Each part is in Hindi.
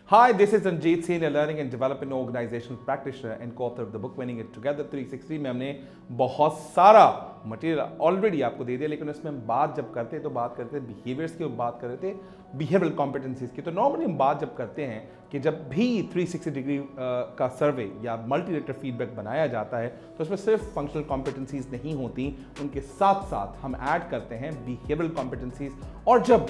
Hi, this is Ranjit, Senior Learning and Development Organizational Practitioner and co-author of the book Winning It Together 360 में हमने बहुत सारा मटेरियल ऑलरेडी आपको दे दिया, लेकिन उसमें हम बात जब करते हैं तो बात करते हैं बिहेवियर्स की, बात कर रहे थे बिहेवियरल कॉम्पिटेंसीज की। तो नॉर्मली हम बात जब करते हैं कि जब भी 360 डिग्री का सर्वे या मल्टीरेटर फीडबैक बनाया जाता है तो उसमें सिर्फ फंक्शनल कॉम्पिटेंसीज नहीं होती, उनके साथ साथ हम ऐड करते हैं बिहेवियरल कॉम्पिटेंसीज। और जब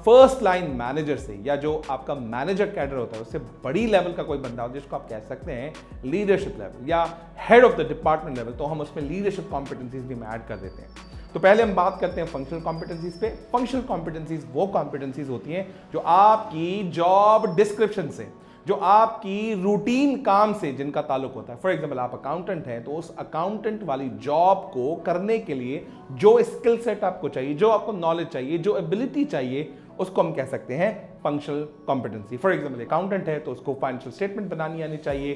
फर्स्ट लाइन मैनेजर से या जो आपका मैनेजर कैडर होता है उससे बड़ी लेवल का कोई बंदा हो जिसको आप कह सकते हैं लीडरशिप लेवल या head of the department level, तो हम उसमें लीडरशिप कॉम्पिटेंसीज भी ऐड कर देते हैं। तो पहले हम बात करते हैं फंक्शनल कॉम्पिटेंसीज पे। फंक्शनल कॉम्पिटेंसीज वो कॉम्पिटेंसीज होती हैं जो आपकी जॉब डिस्क्रिप्शन से, जो आपकी रूटीन काम से जिनका ताल्लुक होता है। फॉर एग्जाम्पल आप अकाउंटेंट हैं तो उस अकाउंटेंट वाली जॉब को करने के लिए जो स्किल सेट आपको चाहिए, जो आपको नॉलेज चाहिए, जो एबिलिटी चाहिए, उसको हम कह सकते हैं functional competency. For example accountant है तो उसको फाइनेंशियल स्टेटमेंट बनानी आनी चाहिए,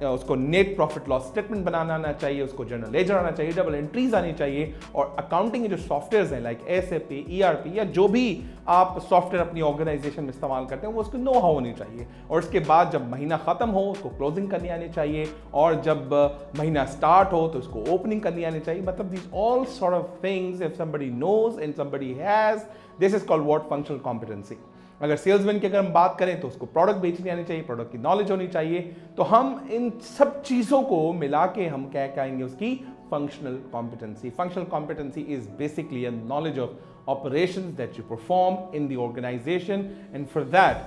उसको नेट प्रॉफिट लॉस स्टेटमेंट बनाना आना चाहिए, उसको जर्नल लेजर आना चाहिए, डबल एंट्रीज आनी चाहिए। और अकाउंटिंग के जो सॉफ्टवेयर हैं लाइक SAP, ERP या जो भी आप सॉफ्टवेयर अपनी ऑर्गेनाइजेशन में इस्तेमाल करते हैं वो उसको नो हाउ होनी चाहिए। और उसके बाद जब महीना खत्म हो उसको क्लोजिंग करनी आनी चाहिए, और जब महीना स्टार्ट हो तो उसको ओपनिंग करनी आनी चाहिए। मतलब these all sort of things if somebody knows and somebody has, this is called what functional competency. अगर सेल्समैन की अगर हम बात करें तो उसको प्रोडक्ट बेचनी आनी चाहिए, प्रोडक्ट की नॉलेज होनी चाहिए। तो हम इन सब चीज़ों को मिला के हम क्या कहेंगे उसकी functional competency. Functional competency is basically a knowledge of operations that you perform in the organization and for that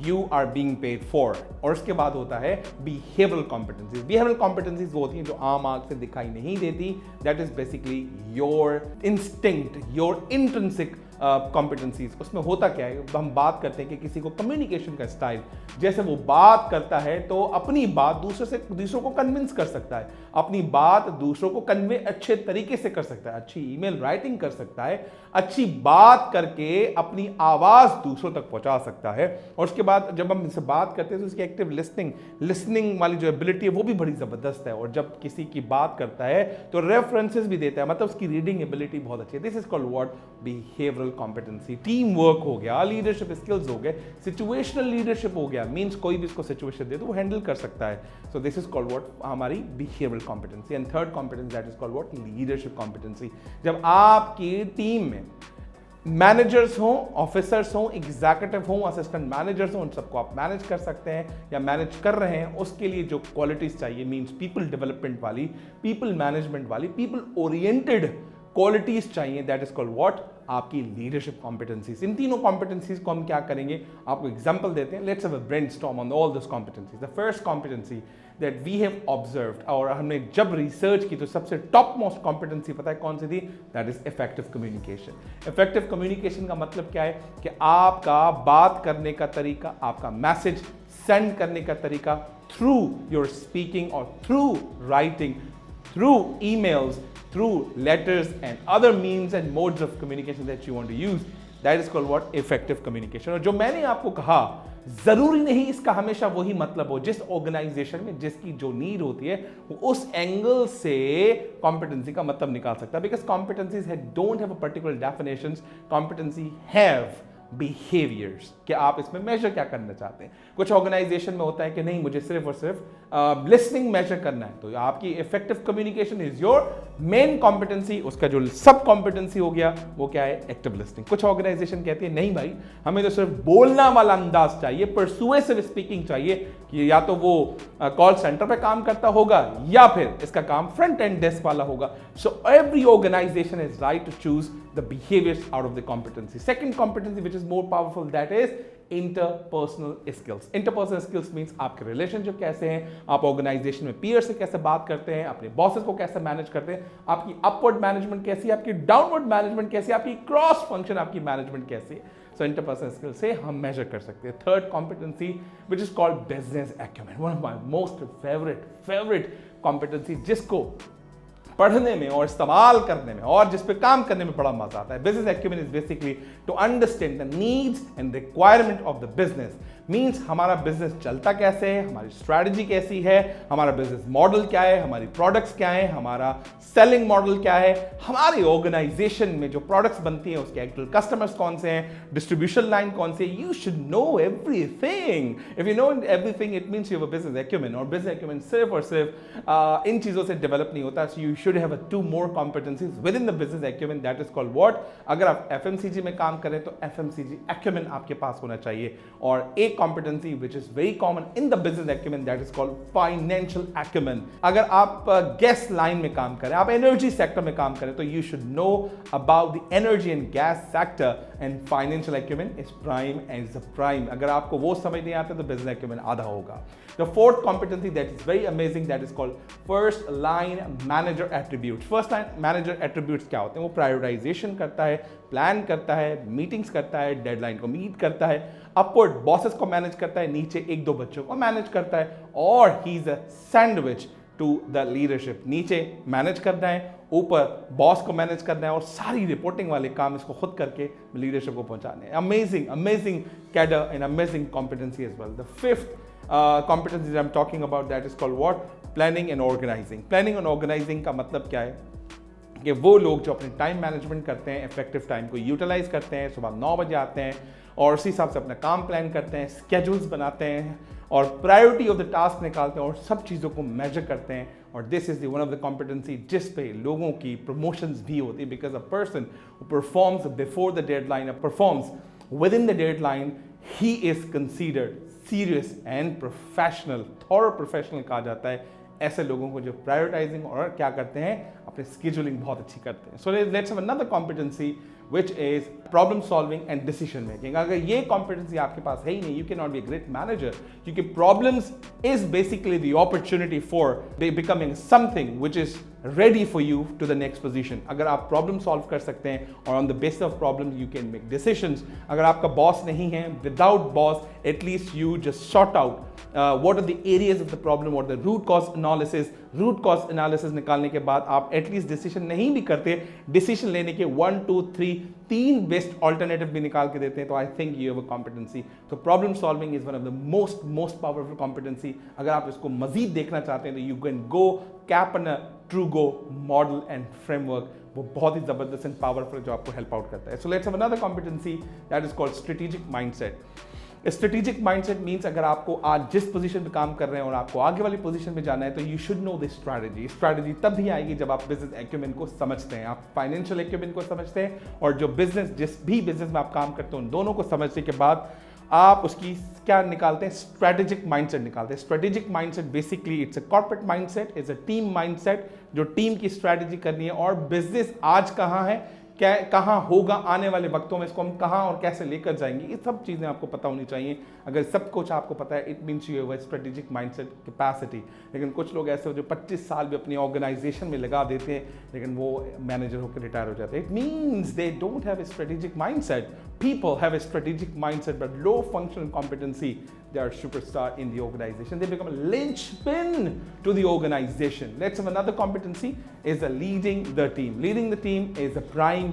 you are being paid for। और उसके बाद होता है behavioral competencies। behavioral competencies वो होती हैं जो आम आंख से दिखाई नहीं देती, that is basically your instinct, your intrinsic competencies. उसमें होता क्या है, हम बात करते हैं कि किसी को कम्युनिकेशन का स्टाइल, जैसे वो बात करता है तो अपनी बात दूसरों को कन्विंस कर सकता है, अपनी बात दूसरों को कन्वे अच्छे तरीके से कर सकता है, अच्छी ईमेल राइटिंग कर सकता है, अच्छी बात करके अपनी आवाज दूसरों तक पहुंचा सकता है। और उसके बाद जब हम इनसे बात करते हैं तो उसकी एक्टिव लिसनिंग वाली जो एबिलिटी है वो भी बड़ी जबरदस्त है। और जब किसी की बात करता है तो रेफरेंसेस भी देता है, मतलब उसकी रीडिंग एबिलिटी बहुत अच्छी है। This is called what behavioural competency. Team work हो गया, लीडरशिप स्किल्स हो गए, सिचुएशनल लीडरशिप हो गया, मींस कोई भी इसको सिचुएशन दे तो वो हैंडल कर सकता है। So this is called what हमारी behavioural competency. And third competency that is called what leadership competency. जब आपकी टीम में मैनेजर्स हों, ऑफिसर्स हों, एग्जीक्यूटिव हों, असिस्टेंट मैनेजर्स हों, उन सबको आप मैनेज कर सकते हैं या मैनेज कर रहे हैं, उसके लिए जो क्वालिटीज चाहिए मींस पीपल डेवलपमेंट वाली, पीपल मैनेजमेंट वाली, पीपल ओरिएंटेड क्वालिटीज चाहिए, दैट इज कॉल्ड व्हाट आपकी लीडरशिप कॉम्पिटेंसीज। इन तीनों कॉम्पिटेंसीज को हम क्या करेंगे, आपको एग्जांपल देते हैं। Let's have a brainstorm on all this competencies. The first competency that we have observed, और हमने जब रिसर्च की तो सबसे टॉप मोस्ट कॉम्पिटेंसी पता है कौन सी थी, that is effective communication. Effective communication का मतलब क्या है कि आपका बात करने का तरीका, आपका मैसेज सेंड करने का तरीका थ्रू योर स्पीकिंग और through writing, through emails, through letters and other means and modes of communication that you want to use, that is called what effective communication। और जो मैंने आपको कहा जरूरी नहीं इसका हमेशा वही मतलब हो, जिस ऑर्गेनाइजेशन में जिसकी जो नीड होती है वो उस एंगल से कॉम्पिटेंसी का मतलब निकाल सकता है। Because competencies don't have a particular definitions, competency have behaviours कि आप इसमें मेजर क्या करना चाहते हैं। कुछ ऑर्गेनाइजेशन में होता है कि नहीं मुझे सिर्फ और सिर्फ लिसनिंग मेजर करना है, तो आपकी effective communication is your main competency. उसका जो सब कॉम्पिटेंसी हो गया वो क्या है, एक्टिव लिसनिंग। कुछ ऑर्गेनाइजेशन कहती है नहीं भाई हमें तो सिर्फ बोलना वाला अंदाज चाहिए, परसुएसिव स्पीकिंग चाहिए, कि या तो वो कॉल सेंटर पे काम करता होगा या फिर इसका काम फ्रंट एंड डेस्क वाला होगा। So every organisation is right to choose the behaviors out of the competency। Second competency which is more powerful, that is interpersonal skills। interpersonal skills means आपके रिलेशनशिप कैसे हैं, आप ऑर्गेनाइजेशन में पीयर से कैसे बात करते हैं, अपने बॉसेस को कैसे मैनेज करते हैं, आपकी अपवर्ड मैनेजमेंट कैसी है, आपकी डाउनवर्ड मैनेजमेंट कैसी है, आपकी क्रॉस फंक्शन आपकी मैनेजमेंट कैसी है। सो इंटरपर्सनल स्किल से हम मेजर कर सकते हैं। Third competency which is called business acumen, one of my most favourite competency, जिसको पढ़ने में और इस्तेमाल करने में और जिस पे काम करने में बड़ा मजा आता है। Business acumen is basically to understand the needs and requirement of the business. Means हमारा बिजनेस चलता कैसे है, हमारी स्ट्रैटेजी कैसी है, हमारा बिजनेस मॉडल क्या है, हमारी प्रोडक्ट्स क्या है, हमारा सेलिंग मॉडल क्या है, हमारी ऑर्गेनाइजेशन में जो प्रोडक्ट्स बनती हैं उसके एक्चुअल कस्टमर्स कौन से हैं, डिस्ट्रीब्यूशन लाइन कौन सी है। You should know everything. If you know everything it means you have a business acumen, और बिजनेस एक्यूमेन सिर्फ और सिर्फ इन चीज़ों से डेवलप नहीं होता। So you should have 2 more competencies within the business acumen, that is called what? अगर आप FMCG में काम करें तो FMCG acumen आपके पास होना चाहिए, और एक competency which is very common in the business acumen, that is called financial acumen। अगर आप गैस लाइन में काम करें, आप एनर्जी सेक्टर में काम करें, तो you should know about the energy and gas sector, and financial acumen is prime and is a prime। अगर आपको वो समझ नहीं आता तो business acumen आधा होगा। The 4th competency that is very amazing, that is called first line manager attributes। first line manager attributes क्या होते हैं? वो प्रायोरिटाइजेशन करता है, प्लान करता है, मीटिंग्स करता है, डेडलाइन को मीट करता है, अपवर्ड बॉसेस को मैनेज करता है, नीचे 1-2 बच्चों को मैनेज करता है, और he is a sandwich to the leadership. नीचे मैनेज करना है, ऊपर बॉस को मैनेज करना है, और सारी रिपोर्टिंग वाले काम इसको खुद करके लीडरशिप को पहुंचाने हैं। Amazing amazing cadre and amazing competency as well. The 5th competency that I'm talking about, that is called what? Planning and organizing। planning and organizing का मतलब क्या है कि वो लोग जो अपने टाइम मैनेजमेंट करते हैं, इफेक्टिव टाइम को यूटिलाइज करते हैं, सुबह 9 बजे आते हैं और उसी हिसाब से अपना काम प्लान करते हैं, स्केड्यूल्स बनाते हैं और प्रायोरिटी ऑफ द टास्क निकालते हैं और सब चीज़ों को मेजर करते हैं। और this is the one of the competency जिस पे लोगों की प्रमोशंस भी होती है, because a person who performs before the deadline, performs with in the deadline, he is considered serious and professional. Thorough professional कहा जाता है ऐसे लोगों को जो प्रायोरिटाइजिंग और क्या करते हैं, अपने स्केड्यूलिंग बहुत अच्छी करते हैं। So let's have another competency which is problem solving and decision making। अगर ये competency आपके पास है ही नहीं, you cannot be a great manager, क्योंकि problems is basically the opportunity for becoming something which is ready for you to the next position। अगर आप problem solve कर सकते हैं और on the basis of problems you can make decisions। अगर आपका boss नहीं है, without boss at least you just sort out what are the areas of the problem, what the root cause analysis। Root cause analysis निकालने के बाद आप एटलीस्ट डिसीजन नहीं भी करते, डिसीजन लेने के 1 2 3 बेस्ट ऑल्टरनेटिव भी निकाल के देते हैं, तो I think you have a competency. तो problem solving is one of the most powerful competency. अगर आप इसको मजीद देखना चाहते हैं तो you can go capon true go model and framework, वो बहुत ही जबरदस्त एंड पावरफुल जो आपको हेल्प आउट करता है। So let's have another competency that is called strategic mindset. Strategic mindset means अगर आपको आज जिस पोजीशन पे काम कर रहे हैं और आपको आगे वाली पोजीशन पे जाना है, तो you should know the strategy. Strategy तब भी आएगी जब आप बिजनेस एक्यूमेन को समझते हैं, आप फाइनेंशियल एक्यूमेन को समझते हैं, और जो बिजनेस जिस भी बिजनेस में आप काम करते हैं उन दोनों को समझने के बाद आप उसकी क्या निकालते हैं, स्ट्रेटेजिक माइंडसेट निकालते हैं। Strategic mindset basically it's a corporate mindset, it's a team mindset, जो टीम की स्ट्रेटेजी करनी है और बिजनेस आज कहाँ है, क्या कहाँ होगा आने वाले वक्तों में, इसको हम कहाँ और कैसे लेकर जाएंगे, ये सब चीज़ें आपको पता होनी चाहिए। अगर सब कुछ आपको पता है, it means you have a strategic mindset capacity. लेकिन कुछ लोग ऐसे हो जो 25 साल भी अपनी ऑर्गेनाइजेशन में लगा देते हैं, लेकिन वो मैनेजर होकर रिटायर हो जाते हैं। It means they don't have a strategic mindset. People have a strategic mindset but low functional competency, they are superstar in the organization, they become a linchpin to the organization। Let's have another competency is leading the team। Leading the team is a prime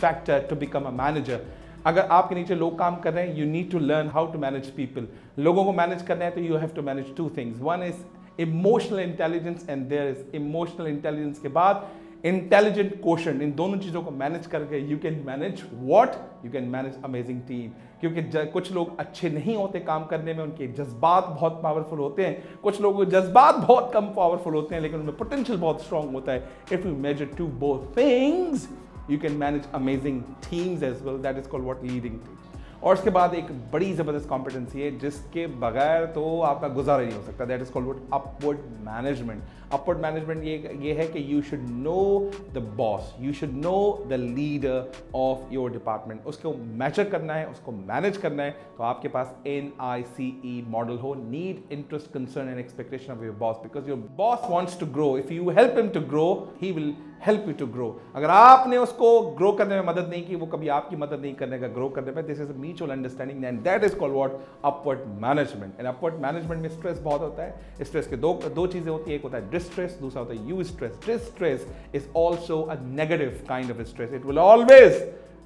factor to become a manager। अगर आपके नीचे लोग काम कर रहे हैं, you need to learn how to manage people। लोगों को मैनेज करना है तो you have to manage 2 things। One is emotional intelligence and there is emotional intelligence के बाद इंटेलिजेंट क्वेश्चन। इन दोनों चीज़ों को मैनेज करके you can manage what, you can manage amazing team. क्योंकि कुछ लोग अच्छे नहीं होते काम करने में, उनके जज्बात बहुत पावरफुल होते हैं, कुछ लोगों के जज्बात बहुत कम पावरफुल होते हैं, लेकिन उनमें पोटेंशियल बहुत स्ट्रांग होता है। If you measure to both things you can manage amazing teams as well, that is called what, leading team. और उसके बाद एक बड़ी ज़बरदस्त कॉम्पिटेंसी है जिसके बगैर तो आपका गुजारा नहीं हो सकता, that is called what, upward management. Upward management ये है कि you should know the boss, you should know the leader of your department. उसको मेजर करना है, उसको मैनेज करना है, तो आपके पास NICE मॉडल हो, need, interest, concern and expectation of your boss, because your boss wants to grow. If you help him to grow he will help you to grow. अगर आपने उसको ग्रो करने में मदद नहीं की, वो कभी आपकी मदद नहीं करने का ग्रो करने में। This is a mutual understanding and that is called what, upward management. And upward management में स्ट्रेस बहुत होता है। स्ट्रेस के दो चीजें होती है, एक होता है डिस्ट्रेस, दूसरा होता है you stress. Distress is also a negative kind of stress, it will always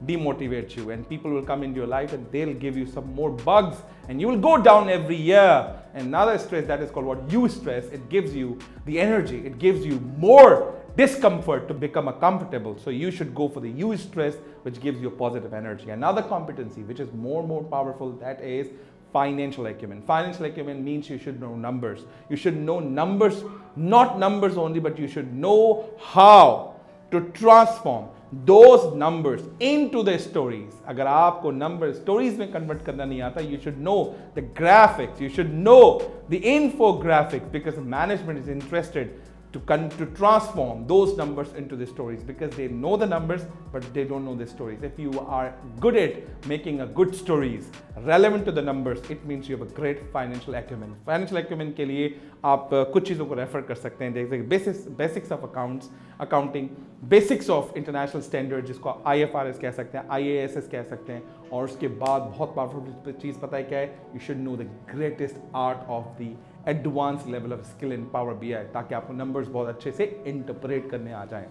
demotivate you, and people will come into your life and they'll give you some more bugs, and you will go down every year. And another stress, that is called what eustress. It gives you the energy, it gives you more discomfort to become comfortable. So you should go for the eustress, which gives you positive energy. Another competency which is more powerful, that is financial acumen. Financial acumen means you should know numbers. You should know numbers, not numbers only, but you should know how to transform those numbers into the stories. अगर आपको number stories में convert करना नहीं आता, you should know the graphics, you should know the infographics, because management is interested to transform those numbers into the stories, because they know the numbers but they don't know the stories. If you are good at making a good stories relevant to the numbers, it means you have a great financial acumen. Financial acumen के लिए आप कुछ चीज़ों को रेफर कर सकते हैं, जैसे basics of accounts, accounting, basics of international standard जिसको IFRS कह सकते हैं, IASS कह सकते हैं, और उसके बाद बहुत पावरफुल चीज़ पता है क्या है, you should know the greatest art of the advance level of skill in power BI, ताकि आपको नंबर्स बहुत अच्छे से इंटरप्रेट करने आ जाएं।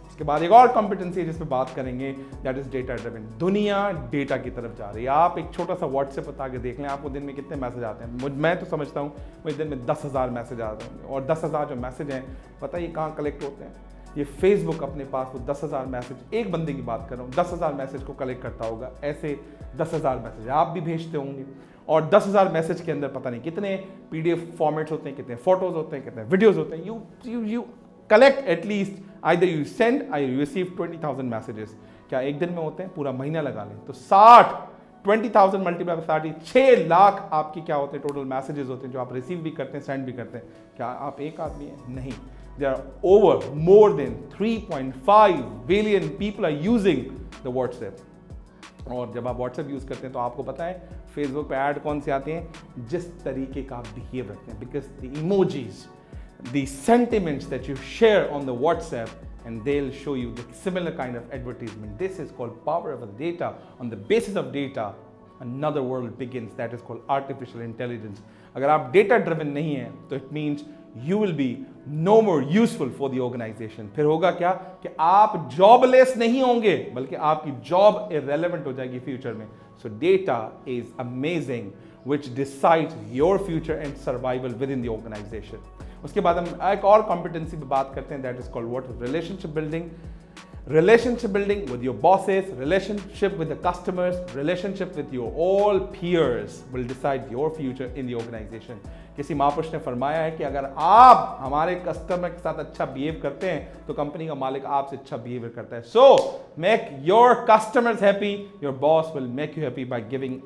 उसके बाद एक और कॉम्पिटेंसी है जिस पे बात करेंगे, दैट इज डेटा ड्रिवन। दुनिया डेटा की तरफ जा रही है। आप एक छोटा सा व्हाट्सएप बता के देख लें, आपको दिन में कितने मैसेज आते हैं। मैं तो समझता हूँ मुझे दिन में 10,000 मैसेज आते हैं, और 10,000 जो मैसेज हैं पता है ये कहाँ कलेक्ट होते हैं। ये फेसबुक अपने पास वो 10,000 मैसेज, एक बंदे की बात कर रहा हूँ, 10,000 मैसेज को कलेक्ट करता होगा। ऐसे 10,000 मैसेज आप भी भेजते होंगे, और 10,000 मैसेज के अंदर पता नहीं कितने PDF फॉर्मेट्स होते हैं, कितने फोटोज होते हैं, कितने वीडियोस होते हैं। You collect at least either you send I you receive 20,000 messages. क्या एक दिन में होते हैं? पूरा महीना लगा लें तो 20,000 मल्टीप्लाई बाय 60, 6 लाख आपकी क्या होते हैं टोटल मैसेजेस होते हैं, जो आप रिसीव भी करते हैं, सेंड भी करते हैं। क्या आप एक आदमी हैं? नहीं। There are over more than 3.5 billion people are using the WhatsApp. और जब आप WhatsApp यूज़ करते हैं तो आपको पता है फेसबुक पे ऐड कौन से आते हैं, जिस तरीके का आप बिहेव रखते हैं, because the emojis, the sentiments that you share on the WhatsApp, and they'll show you the similar kind of advertisement. This is called power of the data. On the basis of data, another world begins, that is called artificial intelligence. अगर आप डेटा ड्रिवन नहीं है तो it means you will be no more useful for the organisation. फिर होगा क्या कि आप जॉबलेस नहीं होंगे, बल्कि आपकी जॉब इररेलेवेंट हो जाएगी फ्यूचर में। So data is amazing which decides your future and survival within the organisation. उसके बाद हम एक और कॉम्पिटेंसी पे बात करते हैं, that is called what, relationship building. Relationship building with your bosses, relationship with the customers, relationship with your all peers will decide your future in the organization. किसी महापुरुष ने फरमाया है कि अगर आप हमारे कस्टमर के साथ अच्छा बिहेव करते हैं तो कंपनी का मालिक आपसे अच्छा बिहेवियर करता है। So make your customers happy, your boss will make you happy by giving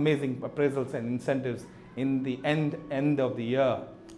amazing appraisals and incentives in the end of the year.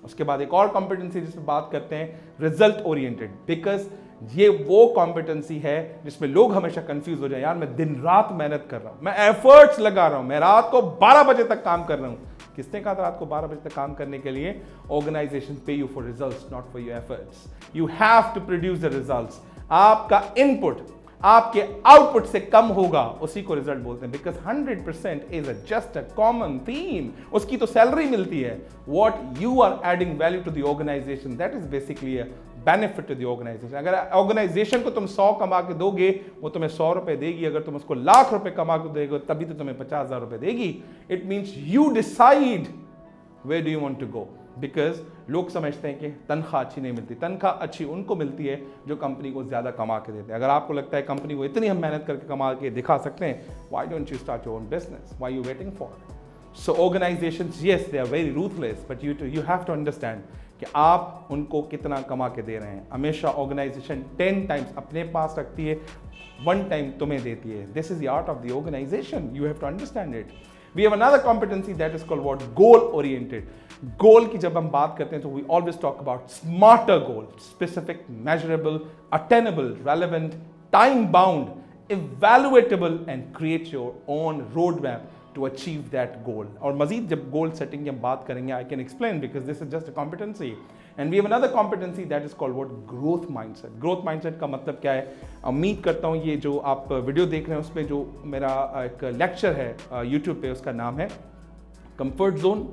उसके बाद एक और कॉम्पिटेंसी जिस पर बात करते हैं, रिजल्ट ओरिएंटेड, बिकॉज ये वो कॉम्पिटेंसी है जिसमें लोग हमेशा कंफ्यूज हो जाए, यार मैं दिन रात मेहनत कर रहा हूं, मैं एफर्ट्स लगा रहा हूं, मैं रात को 12 बजे तक काम कर रहा हूं। किसने कहा था रात को 12 बजे तक काम करने के लिए? Organisation pay you for results, not for your efforts. You have to produce the results. आपका इनपुट आपके आउटपुट से कम होगा, उसी को रिजल्ट बोलते हैं, because 100% is just a common theme. उसकी तो सैलरी मिलती है। What you are adding value to the organisation, that is basically a benefit to the organisation. अगर ऑर्गेनाइजेशन को तुम 100 कमा के दोगे, वो तुम्हें 100 रुपए देगी। अगर तुम उसको लाख रुपए कमा के दोगे, तभी तो तुम्हें 50,000 रुपए देगी। It means you decide where do you want to go, because लोग समझते हैं कि तनख्वाह अच्छी नहीं मिलती। तनख्वाह अच्छी उनको मिलती है जो कंपनी को ज्यादा कमा के देते हैं। अगर आपको लगता है कंपनी को इतनी हम मेहनत करके कमा के दिखा सकते हैं, why don't you start your own business, why you waiting for? So organisations, yes they are very ruthless, but you have to understand कि आप उनको कितना कमा के दे रहे हैं। हमेशा ऑर्गेनाइजेशन 10 टाइम्स अपने पास रखती है, 1 टाइम तुम्हें देती है। This is the art of the organisation, you have to understand it. We have another competency that is called what, goal oriented. Goal की जब हम बात करते हैं तो we always talk about smarter goal, specific, measurable, attainable, relevant, time bound, evaluatable and create your own road map to achieve that goal. और मजीद जब गोल सेटिंग की हम बात करेंगे, I can explain because this is just a competency. And we have another competency that is called what, growth mindset. Growth mindset का मतलब क्या है? उम्मीद करता हूँ ये जो आप वीडियो देख रहे हैं उसमें जो मेरा एक लेक्चर है YouTube पे, उसका नाम है comfort zone,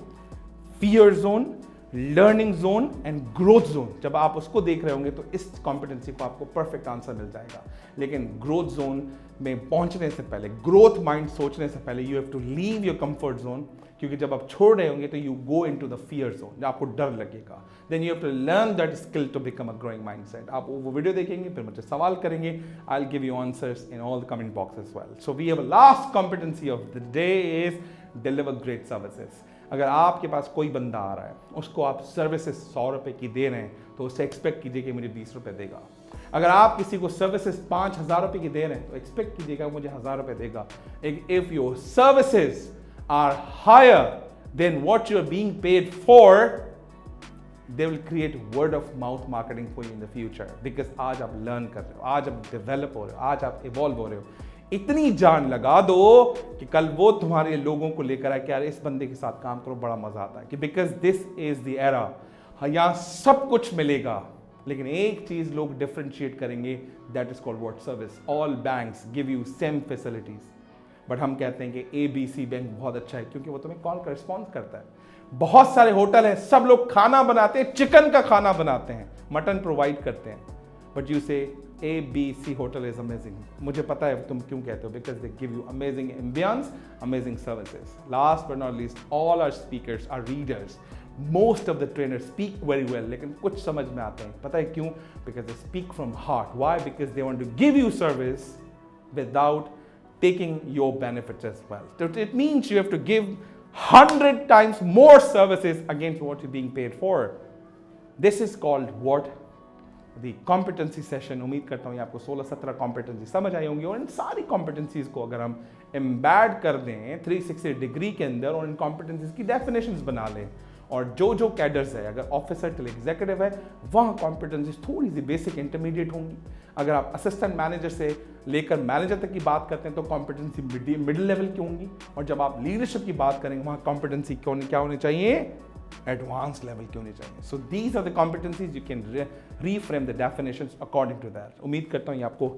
fear zone, learning zone and growth zone. जब आप उसको देख रहे होंगे तो इस कॉम्पिटेंसी को आपको परफेक्ट आंसर मिल जाएगा। लेकिन ग्रोथ जोन में पहुंचने से पहले, ग्रोथ माइंड सोचने से पहले, you have to leave your comfort zone, क्योंकि जब आप छोड़ रहे होंगे तो you go into the fear zone, आपको डर लगेगा। Then you have to learn that skill to become a growing mindset. आप वो वीडियो देखेंगे, फिर मुझे सवाल करेंगे, I will give you answers in all the comment box as well. So we have a last competency of the day is deliver great services. अगर आपके पास कोई बंदा आ रहा है, उसको आप सर्विसेज 100 रुपए की दे रहे हैं, तो उससे एक्सपेक्ट कीजिए कि मुझे 20 रुपए देगा। अगर आप किसी को सर्विसेज 5000 रुपए की दे रहे हैं, तो एक्सपेक्ट कीजिएगा मुझे 1000 रुपए देगा। If your services are higher then what you are being paid for, they will create word of mouth marketing for you in the future. Because आज आप लर्न कर रहे हो, आज आप डेवलप हो रहे हो, आज आप इवॉल्व हो रहे हो। इतनी जान लगा दो कि कल वो तुम्हारे लोगों को लेकर आए कि यार इस बंदे के साथ काम करो, बड़ा मजा आता है। कि because this is the era, यहाँ सब कुछ मिलेगा, लेकिन एक चीज लोग डिफरेंशिएट करेंगे, that is called what service. All banks give you same facilities, but हम कहते हैं कि ABC बैंक बहुत अच्छा है क्योंकि वो तुम्हें कॉल का रिस्पॉन्स करता है। बहुत सारे होटल हैं, सब लोग खाना बनाते हैं, चिकन का खाना बनाते हैं, मटन प्रोवाइड करते हैं, but you say ABC hotel is amazing. मुझे पता है तुम क्यों कहते हो, because they give you amazing ambience, amazing services. Last but not least, all our speakers are readers. Most of the trainers speak very well, लेकिन कुछ समझ में आते हैं, पता है क्यों? Because they speak from heart. Why? Because they want to give you service without taking your benefits as well. So it means you have to give 100 times more services against what you're being paid for. This is called what? The competency session. उम्मीद करता हूँ ये आपको 16-17 कॉम्पिटेंसी समझ आई होंगी, और इन सारी कॉम्पिटेंसीज को अगर हम एम्बेड कर दें 360 डिग्री के अंदर और इन कॉम्पिटेंसीज की डेफिनेशंस बना लें, और जो कैडर्स है, अगर ऑफिसर टिल एग्जीक्यूटिव है, वहाँ कॉम्पिटेंसीज थोड़ी सी बेसिक इंटरमीडिएट होंगी। अगर आप असिस्टेंट मैनेजर से लेकर मैनेजर तक की बात करते हैं तो कॉम्पिटेंसी मिडिल लेवल की होंगी, और जब आप लीडरशिप की बात करेंगे वहाँ कॉम्पिटेंसी क्या होनी चाहिए? एडवांस लेवल की होनी चाहिए। So these are the competencies, you can reframe the definitions according to that. उम्मीद करता हूँ ये आपको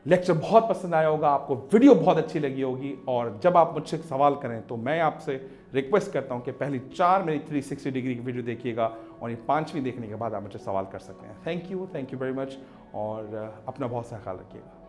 लेक्चर बहुत पसंद आया होगा, आपको वीडियो बहुत अच्छी लगी होगी, और जब आप मुझसे सवाल करें तो मैं आपसे रिक्वेस्ट करता हूं कि पहली 4 मेरी 360 डिग्री की वीडियो देखिएगा, और ये 5वीं देखने के बाद आप मुझसे सवाल कर सकते हैं। थैंक यू वेरी मच, और अपना बहुत सा ख्याल रखिएगा।